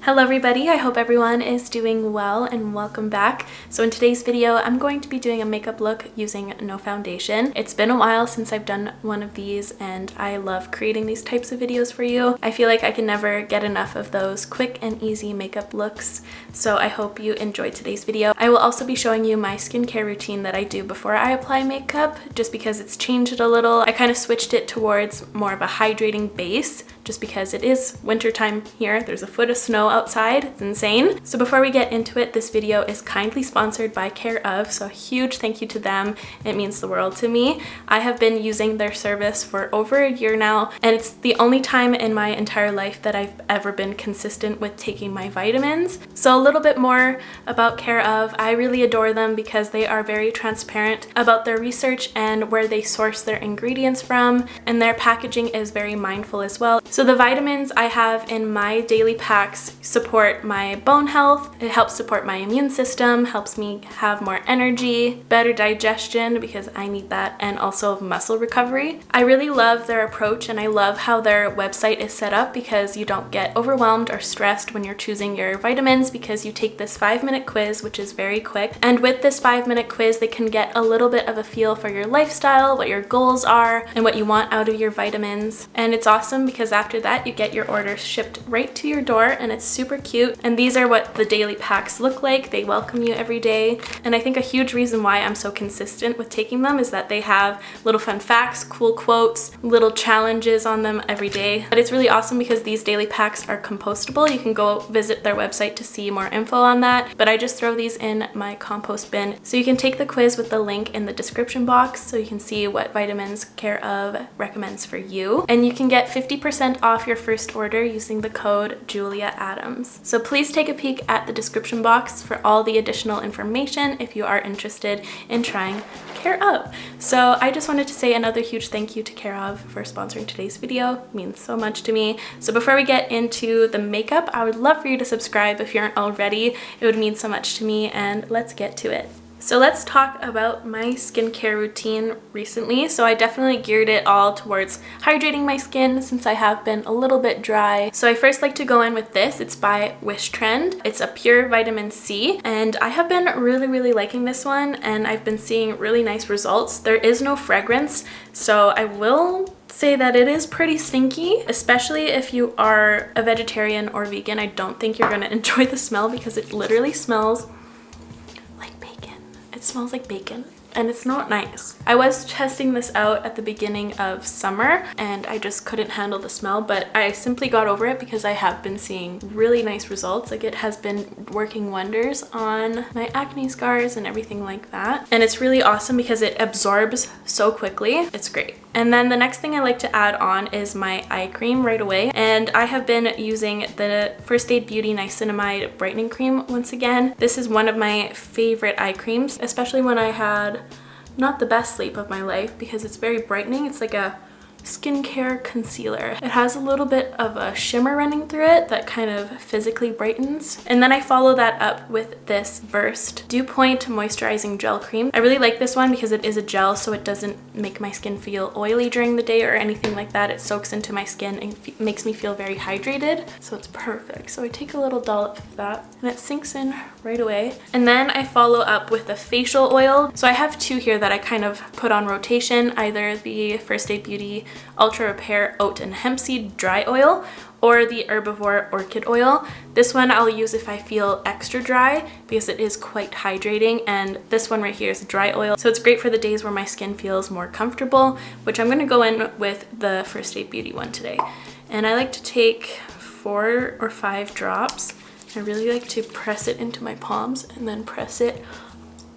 Hello everybody, I hope everyone is doing well and welcome back. So in today's video, I'm going to be doing a makeup look using no foundation. It's been a while since I've done one of these and I love creating these types of videos for you. I feel like I can never get enough of those quick and easy makeup looks. So I hope you enjoyed today's video. I will also be showing you my skincare routine that I do before I apply makeup, just because it's changed a little. I kind of switched it towards more of a hydrating base, just because it is wintertime here. There's a foot of snow outside. It's insane. So before we get into it, this video is kindly sponsored by Care of, so a huge thank you to them. It means the world to me. I have been using their service for over a year now, and it's the only time in my entire life that I've ever been consistent with taking my vitamins. So a little bit more about Care of. I really adore them because they are very transparent about their research and where they source their ingredients from, and their packaging is very mindful as well. So the vitamins I have in my daily packs support my bone health, it helps support my immune system, helps me have more energy, better digestion because I need that, and also muscle recovery. I really love their approach and I love how their website is set up because you don't get overwhelmed or stressed when you're choosing your vitamins, because you take this 5-minute quiz, which is very quick. And with this 5-minute quiz, they can get a little bit of a feel for your lifestyle, what your goals are, and what you want out of your vitamins. And it's awesome because after that, you get your orders shipped right to your door, and it's super cute. And these are what the daily packs look like. They welcome you every day. And I think a huge reason why I'm so consistent with taking them is that they have little fun facts, cool quotes, little challenges on them every day. But it's really awesome because these daily packs are compostable. You can go visit their website to see more info on that, but I just throw these in my compost bin. So you can take the quiz with the link in the description box so you can see what vitamins Care of recommends for you. And you can get 50% off your first order using the code JULIAADAMS. So please take a peek at the description box for all the additional information if you are interested in trying Care of. So I just wanted to say another huge thank you to Care of for sponsoring today's video. It means so much to me. So before we get into the makeup, I would love for you to subscribe if you aren't already. It would mean so much to me, and let's get to it. So let's talk about my skincare routine recently. So I definitely geared it all towards hydrating my skin since I have been a little bit dry. So I first like to go in with this. It's by Wish Trend. It's a pure vitamin C, and I have been really liking this one, and I've been seeing really nice results. There is no fragrance, so I will say that it is pretty stinky, especially if you are a vegetarian or vegan. I don't think you're gonna enjoy the smell because it literally smells like bacon. It smells like bacon and it's not nice. I was testing this out at the beginning of summer and I just couldn't handle the smell, but I simply got over it because I have been seeing really nice results. Like, it has been working wonders on my acne scars and everything like that. And it's really awesome because it absorbs so quickly. It's great. And then the next thing I like to add on is my eye cream right away. And I have been using the First Aid Beauty Niacinamide Brightening Cream once again. This is one of my favorite eye creams, especially when I had not the best sleep of my life, because it's very brightening. It's like a skincare concealer. It has a little bit of a shimmer running through it that kind of physically brightens. And then I follow that up with this Versed Dew Point Moisturizing Gel Cream. I really like this one because it is a gel, so it doesn't make my skin feel oily during the day or anything like that. It soaks into my skin and makes me feel very hydrated, so it's perfect. So I take a little dollop of that and it sinks in right away. And then I follow up with a facial oil. So I have two here that I kind of put on rotation, either the First Aid Beauty Ultra Repair Oat and Hemp Seed Dry Oil or the Herbivore Orchid Oil. This one I'll use if I feel extra dry because it is quite hydrating, and this one right here is dry oil. So it's great for the days where my skin feels more comfortable, which I'm gonna go in with the First Aid Beauty one today. And I like to take 4 or 5 drops. I really like to press it into my palms and then press it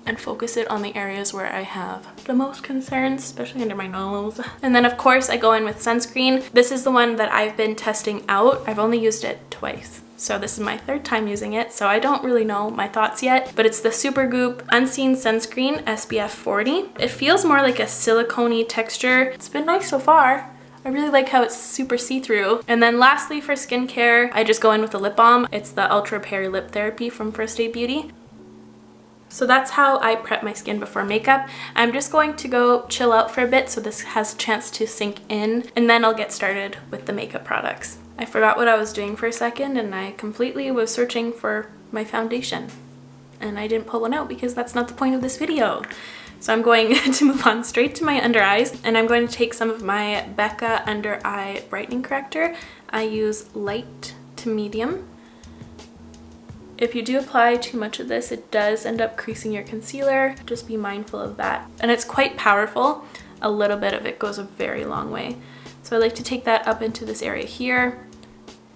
and focus it on the areas where I have the most concerns, especially under my nose. And then of course I go in with sunscreen. This is the one that I've been testing out. I've only used it twice. So this is my 3rd time using it, so I don't really know my thoughts yet, but it's the Supergoop Unseen Sunscreen SPF 40. It feels more like a silicone-y texture. It's been nice so far. I really like how it's super see-through. And then lastly for skincare, I just go in with a lip balm. It's the Ultra Repair Lip Therapy from First Aid Beauty. So that's how I prep my skin before makeup. I'm just going to go chill out for a bit so this has a chance to sink in, and then I'll get started with the makeup products. I forgot what I was doing for a second and I completely was searching for my foundation. And I didn't pull one out because that's not the point of this video. So I'm going to move on straight to my under eyes, and I'm going to take some of my Becca Under Eye Brightening Corrector. I use light to medium. If you do apply too much of this, it does end up creasing your concealer. Just be mindful of that. And it's quite powerful. A little bit of it goes a very long way. So I like to take that up into this area here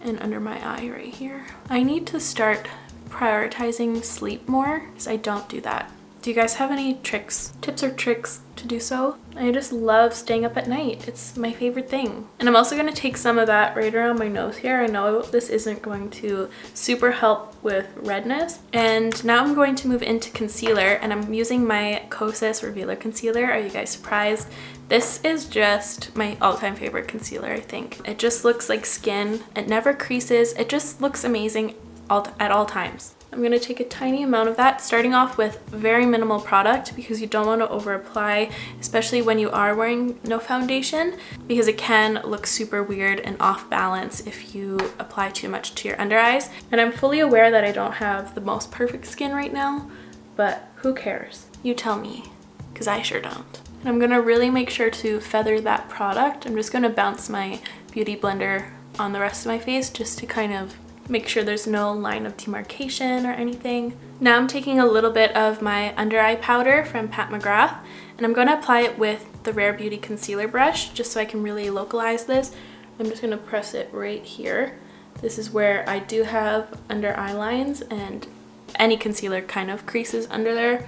and under my eye right here. I need to start prioritizing sleep more because I don't do that. Do you guys have any tips or tricks to do so? I just love staying up at night. It's my favorite thing. And I'm also going to take some of that right around my nose here. I know this isn't going to super help with redness. And now I'm going to move into concealer, and I'm using my Kosas Revealer Concealer. Are you guys surprised? This is just my all-time favorite concealer, I think. It just looks like skin. It never creases. It just looks amazing at all times. I'm going to take a tiny amount of that, starting off with very minimal product because you don't want to over apply, especially when you are wearing no foundation, because it can look super weird and off balance if you apply too much to your under eyes. And I'm fully aware that I don't have the most perfect skin right now, but who cares? You tell me, because I sure don't. And I'm going to really make sure to feather that product. I'm just going to bounce my beauty blender on the rest of my face just to kind of make sure there's no line of demarcation or anything. Now I'm taking a little bit of my under eye powder from Pat McGrath, and I'm going to apply it with the Rare Beauty concealer brush just so I can really localize this. I'm just going to press it right here. This is where I do have under eye lines, and any concealer kind of creases under there.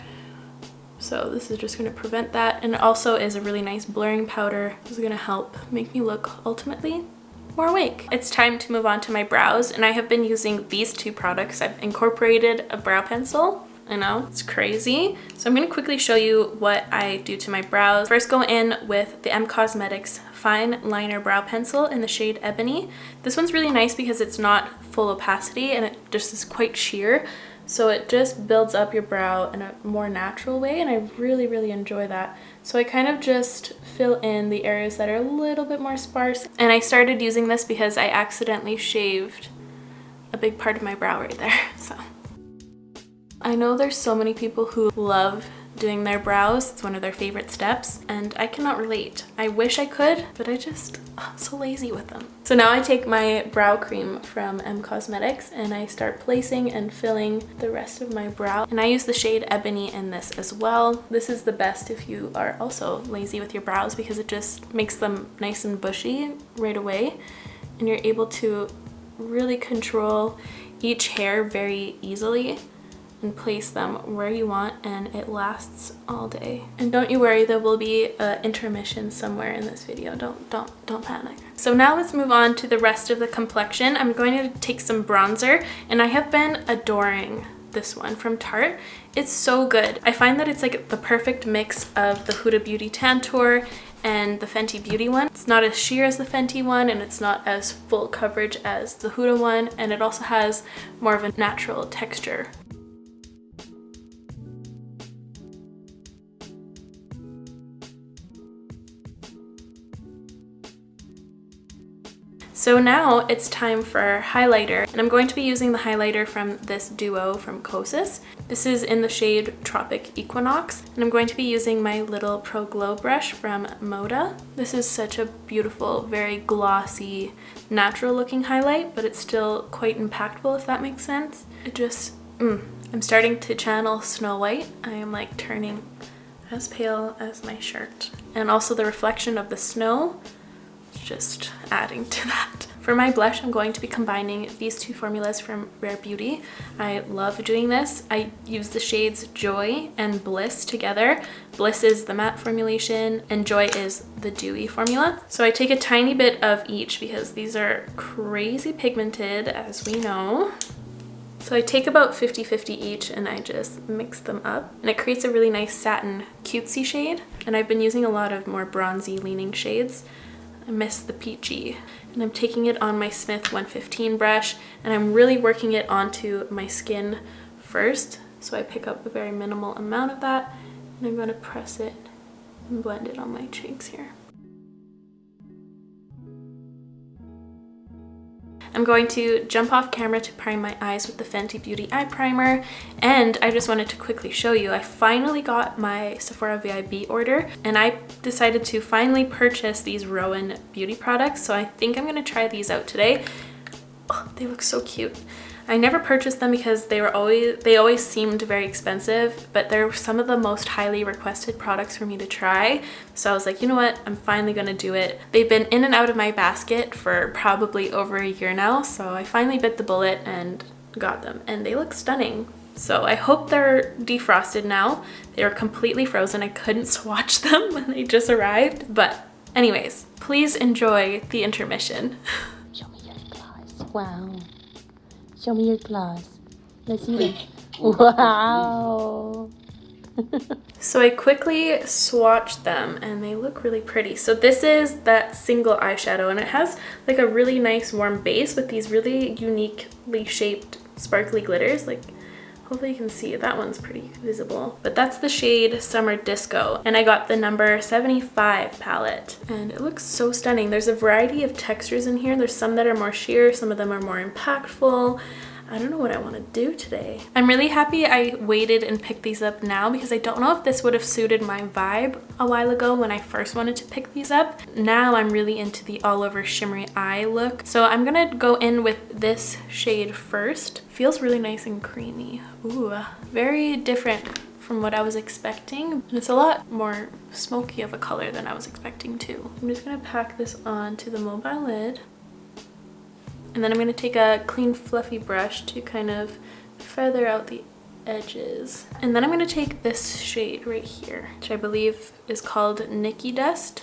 So this is just going to prevent that, and it also is a really nice blurring powder. This is going to help make me look ultimately more awake. It's time to move on to my brows, and I have been using these two products. I've incorporated a brow pencil. I know, it's crazy. So I'm going to quickly show you what I do to my brows. First, go in with the Cosmetics Fine Liner Brow Pencil in the shade Ebony. This one's really nice because it's not full opacity and it just is quite sheer. So it just builds up your brow in a more natural way, and I really enjoy that. So I kind of just fill in the areas that are a little bit more sparse. And I started using this because I accidentally shaved a big part of my brow right there. So I know there's so many people who love doing their brows. It's one of their favorite steps, and I cannot relate. I wish I could, but I'm so lazy with them. So now I take my brow cream from Cosmetics and I start placing and filling the rest of my brow. And I use the shade Ebony in this as well. This is the best if you are also lazy with your brows because it just makes them nice and bushy right away. And you're able to really control each hair very easily and place them where you want, and it lasts all day. And don't you worry, there will be an intermission somewhere in this video. Don't panic. So now let's move on to the rest of the complexion. I'm going to take some bronzer, and I have been adoring this one from Tarte. It's so good. I find that it's like the perfect mix of the Huda Beauty Tantour and the Fenty Beauty one. It's not as sheer as the Fenty one, and it's not as full coverage as the Huda one, and it also has more of a natural texture. So now it's time for highlighter, and I'm going to be using the highlighter from this duo from Kosas. This is in the shade Tropic Equinox, and I'm going to be using my little Pro Glow brush from Moda. This is such a beautiful, very glossy, natural looking highlight, but it's still quite impactful, if that makes sense. It just, I'm starting to channel Snow White. I am like turning as pale as my shirt. And also the reflection of the snow, just adding to that. For my blush, I'm going to be combining these two formulas from Rare Beauty. I love doing this. I use the shades Joy and Bliss together. Bliss is the matte formulation and Joy is the dewy formula. So I take a tiny bit of each because these are crazy pigmented, as we know. So I take about 50-50 each and I just mix them up, and it creates a really nice satin cutesy shade. And I've been using a lot of more bronzy leaning shades. I miss the peachy. And I'm taking it on my Smith 115 brush, and I'm really working it onto my skin first. So I pick up a very minimal amount of that, and I'm going to press it and blend it on my cheeks here. I'm going to jump off camera to prime my eyes with the Fenty Beauty Eye Primer, and I just wanted to quickly show you, I finally got my Sephora VIB order, and I decided to finally purchase these Rowan beauty products, so I think I'm going to try these out today. Oh, they look so cute. I never purchased them because they always seemed very expensive, but they're some of the most highly requested products for me to try. So I was like, you know what, I'm finally gonna do it. They've been in and out of my basket for probably over a year now, so I finally bit the bullet and got them, and they look stunning. So I hope they're defrosted now. They were completely frozen. I couldn't swatch them when they just arrived. But anyways, please enjoy the intermission. Show me your claws. Wow. Show me your claws. Let's see them. Wow. So I quickly swatched them and they look really pretty. So this is that single eyeshadow, and it has like a really nice warm base with these really uniquely shaped sparkly glitters. Like, hopefully you can see, that one's pretty visible. But that's the shade Summer Disco, and I got the number 75 palette, and it looks so stunning. There's a variety of textures in here. There's some that are more sheer, some of them are more impactful. I don't know what I want to do today. I'm really happy I waited and picked these up now, because I don't know if this would have suited my vibe a while ago when I first wanted to pick these up. Now I'm really into the all over shimmery eye look. So I'm gonna go in with this shade first. Feels really nice and creamy. Ooh, very different from what I was expecting. And it's a lot more smoky of a color than I was expecting too. I'm just gonna pack this onto the mobile lid. And then I'm going to take a clean fluffy brush to kind of feather out the edges. And then I'm going to take this shade right here, which I believe is called Nikki Dust.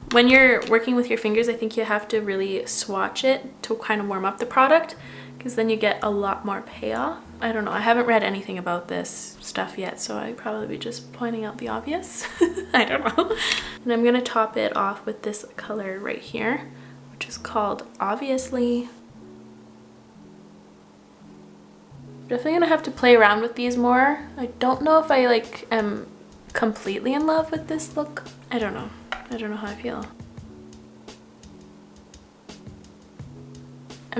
When you're working with your fingers, I think you have to really swatch it to kind of warm up the product, because then you get a lot more payoff. I don't know, I haven't read anything about this stuff yet, so I'd probably be just pointing out the obvious. I don't know. And I'm gonna top it off with this color right here, which is called Obviously. Definitely gonna have to play around with these more. I don't know if I like am completely in love with this look. I don't know how I feel.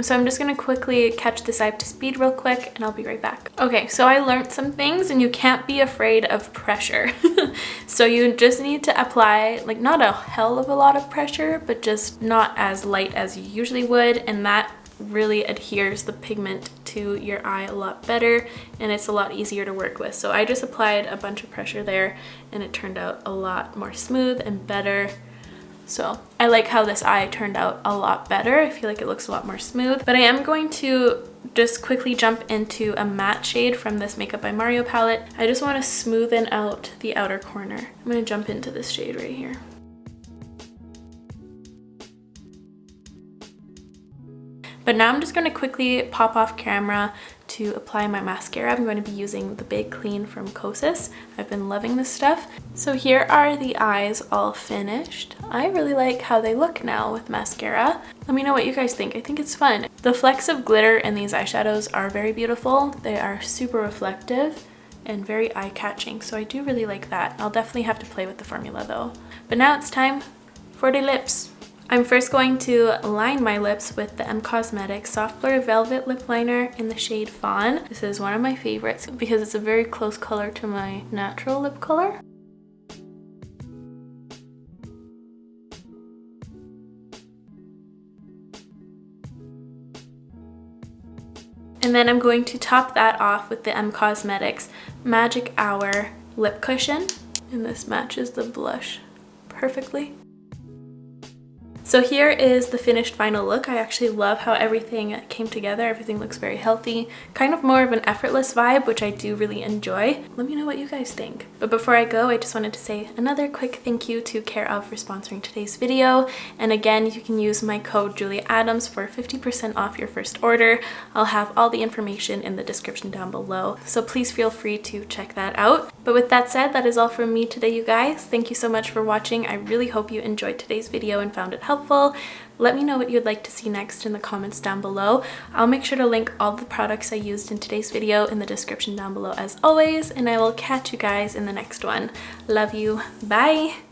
So I'm just gonna quickly catch this eye up to speed real quick, and I'll be right back. Okay, so I learned some things, and you can't be afraid of pressure. So you just need to apply, like, not a hell of a lot of pressure, but just not as light as you usually would, and that really adheres the pigment to your eye a lot better, and it's a lot easier to work with. So I just applied a bunch of pressure there, and it turned out a lot more smooth and better. So I like how this eye turned out a lot better. I feel like it looks a lot more smooth. But I am going to just quickly jump into a matte shade from this Makeup by Mario palette. I just want to smoothen out the outer corner. I'm going to jump into this shade right here. But now I'm just going to quickly pop off camera to apply my mascara. I'm going to be using the Big Clean from Kosas. I've been loving this stuff. So here are the eyes all finished. I really like how they look now with mascara. Let me know what you guys think. I think it's fun. The flecks of glitter in these eyeshadows are very beautiful. They are super reflective and very eye-catching, so I do really like that. I'll definitely have to play with the formula though. But now it's time for the lips. I'm first going to line my lips with the Cosmetics Soft Blur Velvet Lip Liner in the shade Fawn. This is one of my favorites because it's a very close color to my natural lip color. And then I'm going to top that off with the Cosmetics Magic Hour Lip Cushion. And this matches the blush perfectly. So here is the finished final look. I actually love how everything came together. Everything looks very healthy, kind of more of an effortless vibe, which I do really enjoy. Let me know what you guys think. But before I go, I just wanted to say another quick thank you to Care of for sponsoring today's video. And again, you can use my code JULIAADAMS for 50% off your first order. I'll have all the information in the description down below, so please feel free to check that out. But with that said, that is all from me today, you guys. Thank you so much for watching. I really hope you enjoyed today's video and found it helpful. Let me know what you'd like to see next in the comments down below. I'll make sure to link all the products I used in today's video in the description down below as always, and I will catch you guys in the next one. Love you. Bye!